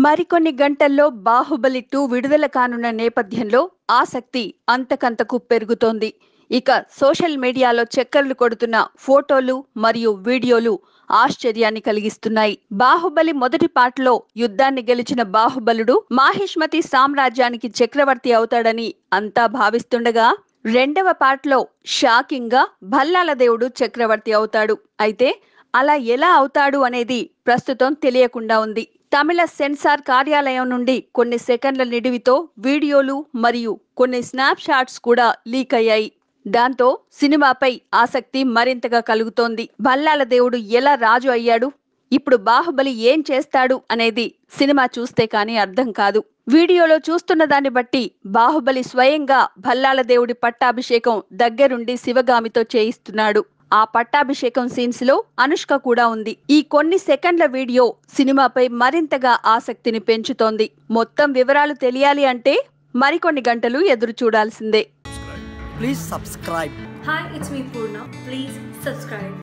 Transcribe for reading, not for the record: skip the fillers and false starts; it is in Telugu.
మరికొన్ని గంటల్లో బాహుబలి 2 విడుదల కానున్న నేపథ్యంలో ఆసక్తి అంతకంతకు పెరుగుతోంది. ఇక సోషల్ మీడియాలో చక్కర్లు కొడుతున్న ఫోటోలు మరియు వీడియోలు ఆశ్చర్యాన్ని కలిగిస్తున్నాయి. బాహుబలి మొదటి పార్ట్లో యుద్ధాన్ని గెలిచిన బాహుబలుడు మాహిష్మతి సామ్రాజ్యానికి చక్రవర్తి అవుతాడని అంతా భావిస్తుండగా, రెండవ పార్ట్లో షాకింగ్ గా భల్లాల దేవుడు చక్రవర్తి అవుతాడు. అయితే అలా ఎలా అవుతాడు అనేది ప్రస్తుతం తెలియకుండా ఉంది. తమిళ సెన్సార్ కార్యాలయం నుండి కొన్ని సెకండ్ల నిడివితో వీడియోలు మరియు కొన్ని స్నాప్ షాట్స్ కూడా లీక్ అయ్యాయి. దాంతో సినిమాపై ఆసక్తి మరింతగా కలుగుతోంది. భల్లాల దేవుడు ఎలా రాజు అయ్యాడు, ఇప్పుడు బాహుబలి ఏం చేస్తాడు అనేది సినిమా చూస్తే కానీ అర్థం కాదు. వీడియోలో చూస్తున్న దాన్ని బట్టి బాహుబలి స్వయంగా భల్లాల దేవుడి పట్టాభిషేకం దగ్గరుండి శివగామితో చేయిస్తున్నాడు. ఆ పట్టాభిషేకం సీన్స్ లో అనుష్క కూడా ఉంది. ఈ కొన్ని సెకండ్ల వీడియో సినిమాపై మరింతగా ఆసక్తిని పెంచుతోంది. మొత్తం వివరాలు తెలియాలి అంటే మరికొన్ని గంటలు ఎదురు చూడాల్సిందే. Please subscribe. Hi, it's me Purna. Please subscribe.